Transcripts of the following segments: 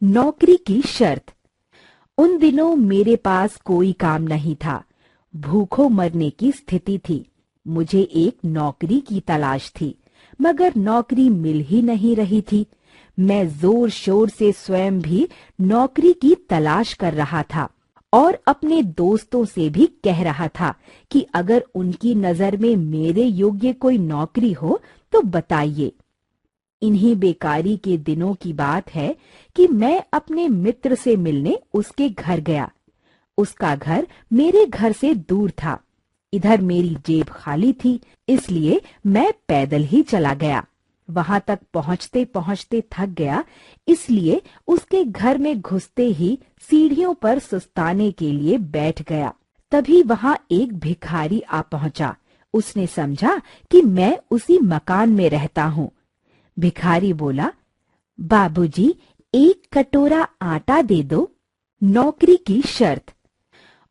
नौकरी की शर्त। उन दिनों मेरे पास कोई काम नहीं था। भूखों मरने की स्थिति थी। मुझे एक नौकरी की तलाश थी, मगर नौकरी मिल ही नहीं रही थी। मैं जोर शोर से स्वयं भी नौकरी की तलाश कर रहा था और अपने दोस्तों से भी कह रहा था कि अगर उनकी नजर में मेरे योग्य कोई नौकरी हो तो बताइए। इन्हीं बेकारी के दिनों की बात है कि मैं अपने मित्र से मिलने उसके घर गया। उसका घर मेरे घर से दूर था। इधर मेरी जेब खाली थी, इसलिए मैं पैदल ही चला गया। वहां तक पहुंचते पहुंचते थक गया, इसलिए उसके घर में घुसते ही सीढ़ियों पर सुस्ताने के लिए बैठ गया। तभी वहां एक भिखारी आ पहुंचा। उसने समझा कि मैं उसी मकान में रहता हूँ। भिखारी बोला, बाबूजी, एक कटोरा आटा दे दो। नौकरी की शर्त।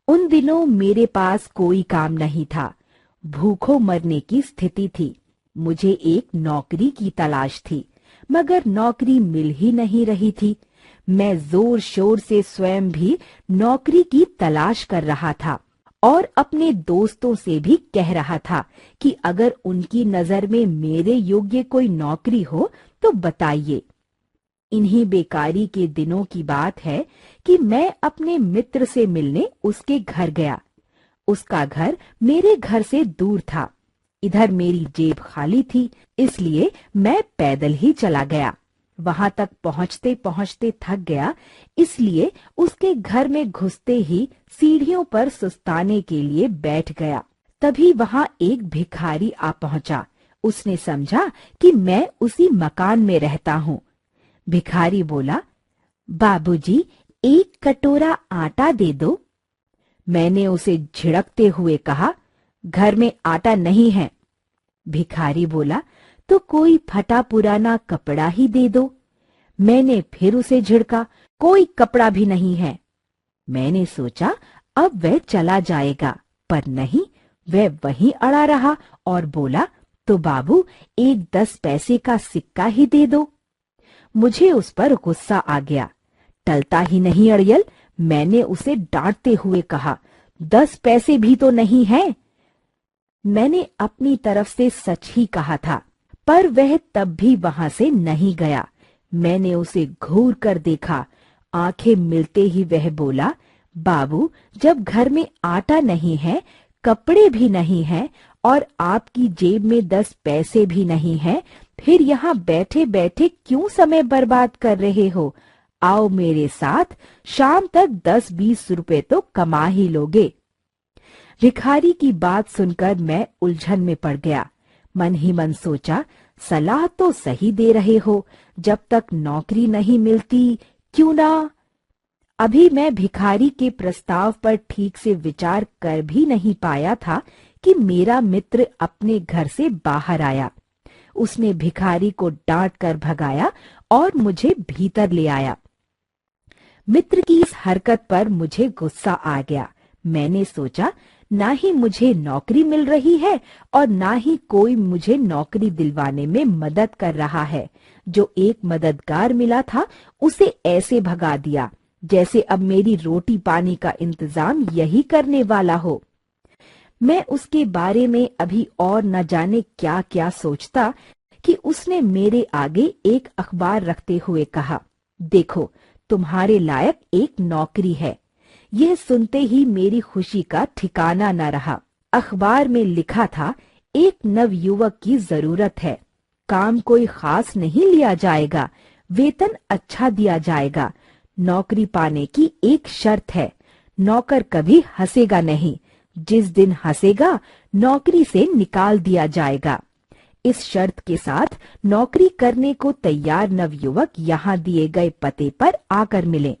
उन दिनों मेरे पास कोई काम नहीं था। भूखों मरने की स्थिति थी। मुझे एक नौकरी की तलाश थी, मगर नौकरी मिल ही नहीं रही थी। मैं जोर शोर से स्वयं भी नौकरी की तलाश कर रहा था और अपने दोस्तों से भी कह रहा था कि अगर उनकी नजर में मेरे योग्य कोई नौकरी हो तो बताइए। इन्हीं बेकारी के दिनों की बात है कि मैं अपने मित्र से मिलने उसके घर गया। उसका घर मेरे घर से दूर था। इधर मेरी जेब खाली थी, इसलिए मैं पैदल ही चला गया। वहां तक पहुंचते पहुंचते थक गया, इसलिए उसके घर में घुसते ही सीढ़ियों पर सुस्ताने के लिए बैठ गया। तभी वहां एक भिखारी आ पहुंचा। उसने समझा कि मैं उसी मकान में रहता हूँ। भिखारी बोला, बाबूजी, एक कटोरा आटा दे दो। मैंने उसे झिड़कते हुए कहा, घर में आटा नहीं है। भिखारी बोला, तो कोई फटा पुराना कपड़ा ही दे दो। मैंने फिर उसे झिड़का, कोई कपड़ा भी नहीं है। मैंने सोचा अब वह चला जाएगा, पर नहीं, वह वहीं अड़ा रहा और बोला, तो बाबू, एक 10 पैसे का सिक्का ही दे दो। मुझे उस पर गुस्सा आ गया। टलता ही नहीं अड़ियल। मैंने उसे डांटते हुए कहा, 10 पैसे भी तो नहीं है। मैंने अपनी तरफ से सच ही कहा था, पर वह तब भी वहां से नहीं गया। मैंने उसे घूर कर देखा। आंखें मिलते ही वह बोला, बाबू, जब घर में आटा नहीं है, कपड़े भी नहीं है और आपकी जेब में 10 पैसे भी नहीं है, फिर यहाँ बैठे बैठे क्यों समय बर्बाद कर रहे हो? आओ मेरे साथ, शाम तक 10-20 रुपए तो कमा ही लोगे। भिखारी की बात सुनकर मैं उलझन में पड़ गया। मन ही मन सोचा, सलाह तो सही दे रहे हो, जब तक नौकरी नहीं मिलती क्यों ना। अभी मैं भिखारी के प्रस्ताव पर ठीक से विचार कर भी नहीं पाया था कि मेरा मित्र अपने घर से बाहर आया। उसने भिखारी को डांट कर भगाया और मुझे भीतर ले आया। मित्र की इस हरकत पर मुझे गुस्सा आ गया। मैंने सोचा, ना ही मुझे नौकरी मिल रही है और ना ही कोई मुझे नौकरी दिलवाने में मदद कर रहा है। जो एक मददगार मिला था, उसे ऐसे भगा दिया जैसे अब मेरी रोटी पानी का इंतजाम यही करने वाला हो। मैं उसके बारे में अभी और न जाने क्या क्या सोचता कि उसने मेरे आगे एक अखबार रखते हुए कहा, देखो, तुम्हारे लायक एक नौकरी है। यह सुनते ही मेरी खुशी का ठिकाना न रहा। अखबार में लिखा था, एक नवयुवक की जरूरत है। काम कोई खास नहीं लिया जाएगा, वेतन अच्छा दिया जाएगा। नौकरी पाने की एक शर्त है, नौकर कभी हंसेगा नहीं। जिस दिन हंसेगा, नौकरी से निकाल दिया जाएगा। इस शर्त के साथ नौकरी करने को तैयार नवयुवक यहाँ दिए गए पते पर आकर मिले।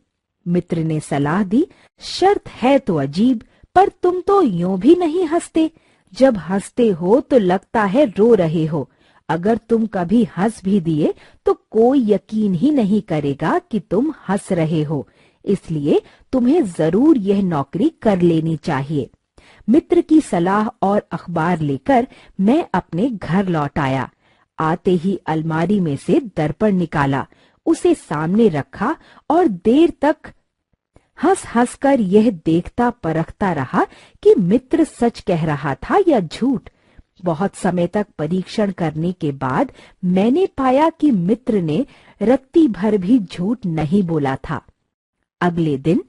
मित्र ने सलाह दी, शर्त है तो अजीब, पर तुम तो यूं भी नहीं हंसते। जब हंसते हो तो लगता है रो रहे हो। अगर तुम कभी हंस भी दिए तो कोई यकीन ही नहीं करेगा कि तुम हंस रहे हो। इसलिए तुम्हें जरूर यह नौकरी कर लेनी चाहिए। मित्र की सलाह और अखबार लेकर मैं अपने घर लौट आया। आते ही अलमारी में से दर्पण निकाला, उसे सामने रखा और देर तक हंस हंस कर यह देखता परखता रहा कि मित्र सच कह रहा था या झूठ। बहुत समय तक परीक्षण करने के बाद मैंने पाया कि मित्र ने रत्ती भर भी झूठ नहीं बोला था। अगले दिन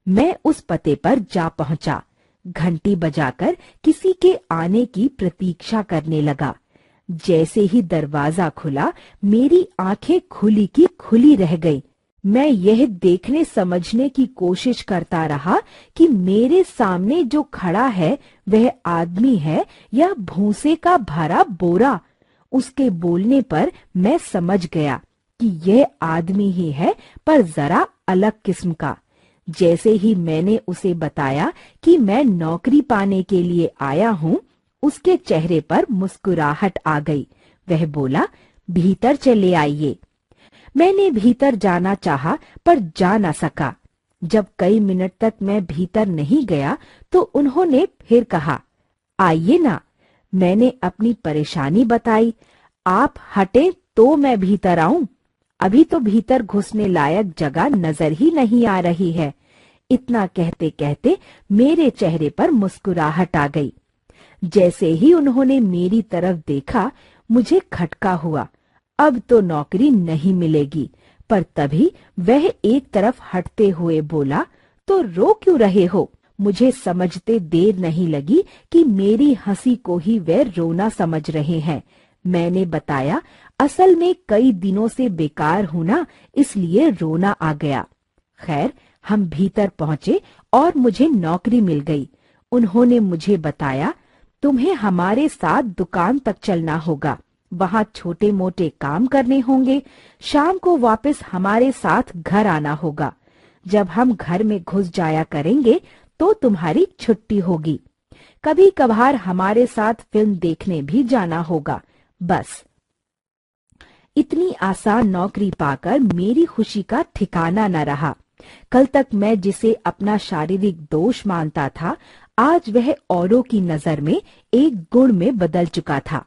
मैं उस पते पर जा पहुंचा। घंटी बजाकर किसी के आने की प्रतीक्षा करने लगा। जैसे ही दरवाजा खुला, मेरी आंखें खुली की खुली रह गई। मैं यह देखने समझने की कोशिश करता रहा कि मेरे सामने जो खड़ा है वह आदमी है या भूसे का भरा बोरा। उसके बोलने पर मैं समझ गया कि यह आदमी ही है, पर जरा अलग किस्म का। जैसे ही मैंने उसे बताया कि मैं नौकरी पाने के लिए आया हूँ, उसके चेहरे पर मुस्कुराहट आ गई। वह बोला, भीतर चले आइए। मैंने भीतर जाना चाहा पर जा न सका। जब कई मिनट तक मैं भीतर नहीं गया तो उन्होंने फिर कहा, आइए ना। मैंने अपनी परेशानी बताई। आप हटे तो मैं भीतर आऊं? अभी तो भीतर घुसने लायक जगह नजर ही नहीं आ रही है। इतना कहते कहते मेरे चेहरे पर मुस्कुराहट आ गई। जैसे ही उन्होंने मेरी तरफ देखा, मुझे खटका हुआ। अब तो नौकरी नहीं मिलेगी। पर तभी वह एक तरफ हटते हुए बोला, तो रो क्यों रहे हो? मुझे समझते देर नहीं लगी कि मेरी हंसी को ही वे रोना समझ रहे हैं। मैंने बताया, असल में कई दिनों से बेकार हूं ना, इसलिए रोना आ गया। खैर, हम भीतर पहुंचे और मुझे नौकरी मिल गई। उन्होंने मुझे बताया, तुम्हें हमारे साथ दुकान तक चलना होगा, वहां छोटे मोटे काम करने होंगे, शाम को वापस हमारे साथ घर आना होगा। जब हम घर में घुस जाया करेंगे तो तुम्हारी छुट्टी होगी। कभी कभार हमारे साथ फिल्म देखने भी जाना होगा। बस। इतनी आसान नौकरी पाकर मेरी खुशी का ठिकाना न रहा। कल तक मैं जिसे अपना शारीरिक दोष मानता था, आज वह औरों की नजर में एक गुण में बदल चुका था।